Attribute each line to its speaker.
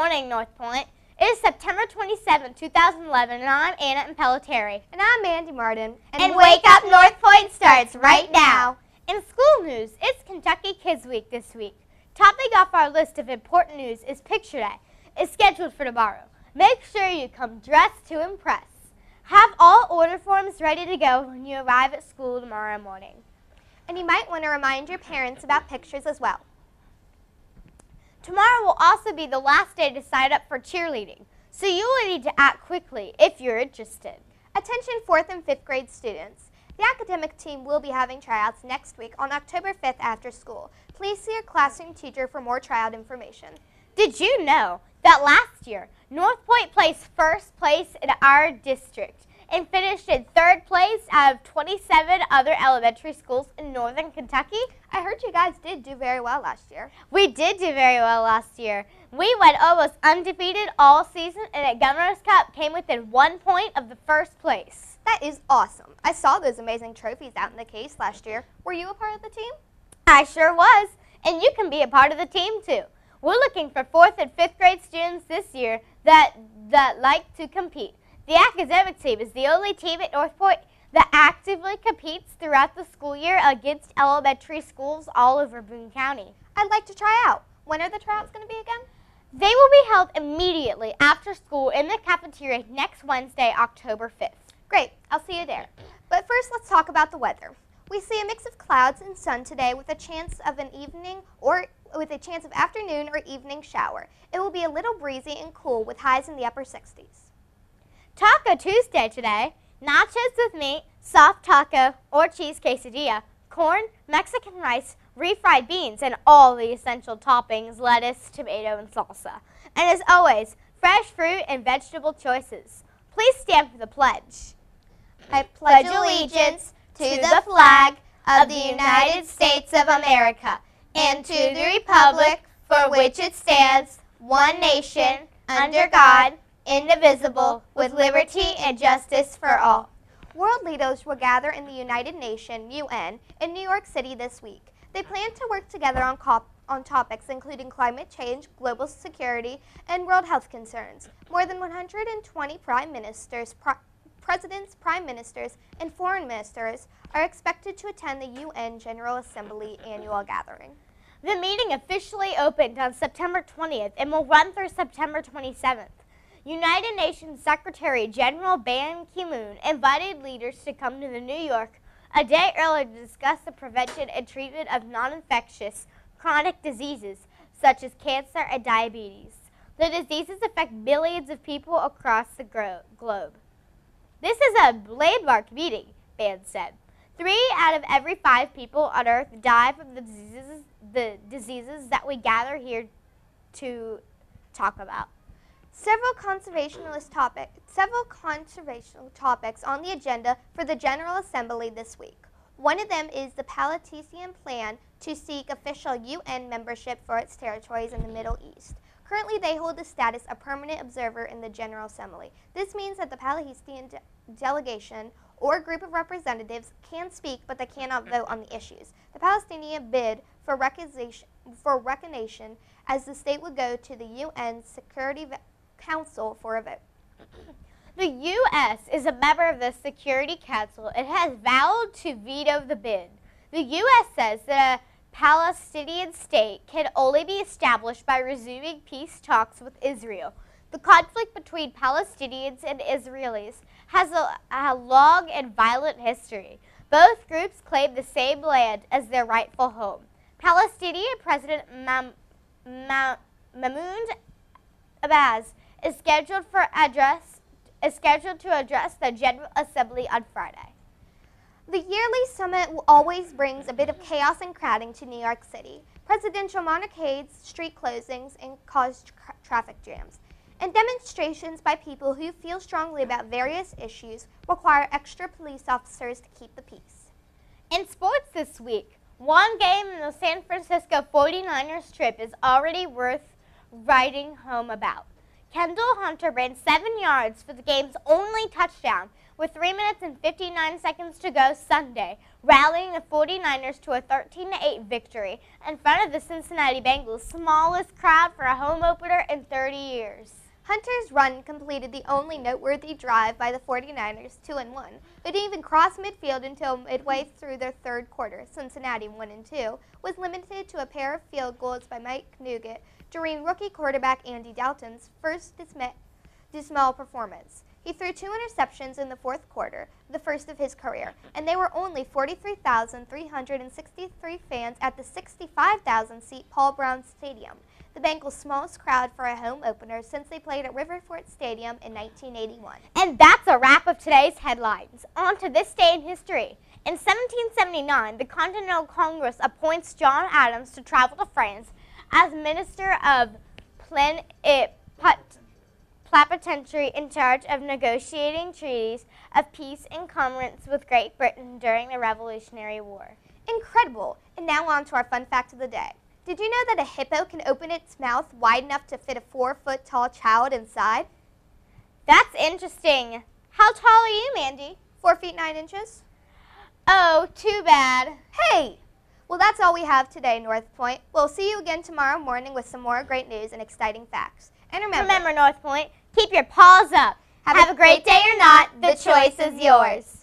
Speaker 1: morning, North Point. It is September 27, 2011, and I'm Anna Impellitteri.
Speaker 2: And I'm Mandy Martin.
Speaker 1: And Wake Up North Point starts right now. In school news, it's Kentucky Kids Week this week. Topping off our list of important news is Picture Day. It's scheduled for tomorrow. Make sure you come dressed to impress. Have all order forms ready to go when you arrive at school tomorrow morning.
Speaker 2: And you might want to remind your parents about pictures as well.
Speaker 1: Tomorrow will also be the last day to sign up for cheerleading, so you will need to act quickly if you're interested.
Speaker 2: Attention 4th and 5th grade students. The academic team will be having tryouts next week on October 5th after school. Please see your classroom teacher for more tryout information.
Speaker 1: Did you know that last year, North Point placed first place in our district and finished in 3rd place out of 27 other elementary schools in northern Kentucky?
Speaker 2: I heard you guys did do very well last year.
Speaker 1: We did do very well last year. We went almost undefeated all season, and at Governor's Cup came within 1 point of the first place.
Speaker 2: That is awesome. I saw those amazing trophies out in the case last year. Were you a part of the team?
Speaker 1: I sure was, and you can be a part of the team too. We're looking for 4th and 5th grade students this year that like to compete. The academic team is the only team at North Point that actively competes throughout the school year against elementary schools all over Boone County.
Speaker 2: I'd like to try out. When are the tryouts going to be again?
Speaker 1: They will be held immediately after school in the cafeteria next Wednesday, October 5th.
Speaker 2: Great, I'll see you there. But first, let's talk about the weather. We see a mix of clouds and sun today with a chance of afternoon or evening shower. It will be a little breezy and cool with highs in the upper 60s.
Speaker 1: Taco Tuesday today. Nachos with meat, soft taco or cheese quesadilla, corn, Mexican rice, refried beans, and all the essential toppings, lettuce, tomato, and salsa. And as always, fresh fruit and vegetable choices. Please stand for the pledge.
Speaker 2: I pledge allegiance to the flag of the United States of America and to the republic for which it stands, one nation, under God, indivisible, with liberty and justice for all. World leaders will gather in the United Nations, UN, in New York City this week. They plan to work together on topics including climate change, global security, and world health concerns. More than 120 prime ministers, presidents, prime ministers, and foreign ministers are expected to attend the UN General Assembly annual gathering.
Speaker 1: The meeting officially opened on September 20th and will run through September 27th. United Nations Secretary General Ban Ki-moon invited leaders to come to New York a day earlier to discuss the prevention and treatment of non-infectious chronic diseases such as cancer and diabetes. The diseases affect millions of people across the globe. This is a landmark meeting, Ban said. 3 out of every 5 people on Earth die from the diseases that we gather here to talk about.
Speaker 2: Several conservational topics on the agenda for the General Assembly this week. One of them is the Palestinian plan to seek official UN membership for its territories in the Middle East. Currently, they hold the status of permanent observer in the General Assembly. This means that the Palestinian delegation or group of representatives can speak, but they cannot vote on the issues. The Palestinian bid for recognition as the state would go to the UN Security Council for a vote.
Speaker 1: The U.S. is a member of the Security Council and has vowed to veto the bid. The U.S. says that a Palestinian state can only be established by resuming peace talks with Israel. The conflict between Palestinians and Israelis has a long and violent history. Both groups claim the same land as their rightful home. Palestinian President Mahmoud Abbas is scheduled to address the General Assembly on Friday.
Speaker 2: The yearly summit always brings a bit of chaos and crowding to New York City. Presidential motorcades, street closings, and caused traffic jams. And demonstrations by people who feel strongly about various issues require extra police officers to keep the peace.
Speaker 1: In sports this week, one game in the San Francisco 49ers trip is already worth writing home about. Kendall Hunter ran 7 yards for the game's only touchdown with 3 minutes and 59 seconds to go Sunday, rallying the 49ers to a 13-8 victory in front of the Cincinnati Bengals' smallest crowd for a home opener in 30 years.
Speaker 2: Hunter's run completed the only noteworthy drive by the 49ers, 2-1, but didn't even cross midfield until midway through their third quarter. Cincinnati, 1-2, was limited to a pair of field goals by Mike Nugent during rookie quarterback Andy Dalton's first dismal performance. He threw 2 interceptions in the fourth quarter, the first of his career, and there were only 43,363 fans at the 65,000-seat Paul Brown Stadium, the Bengals' smallest crowd for a home opener since they played at Riverford Stadium in 1981.
Speaker 1: And that's a wrap of today's headlines. On to this day in history. In 1779, the Continental Congress appoints John Adams to travel to France as Minister of Plenipotentiary in charge of negotiating treaties of peace and commerce with Great Britain during the Revolutionary War.
Speaker 2: Incredible! And now on to our fun fact of the day. Did you know that a hippo can open its mouth wide enough to fit a 4-foot-tall child inside?
Speaker 1: That's interesting. How tall are you, Mandy?
Speaker 2: 4 feet 9 inches.
Speaker 1: Oh, too bad.
Speaker 2: Hey! Well, that's all we have today, North Point. We'll see you again tomorrow morning with some more great news and exciting facts. And remember,
Speaker 1: North Point, keep your paws up.
Speaker 2: Have a great day or not, the choice is yours.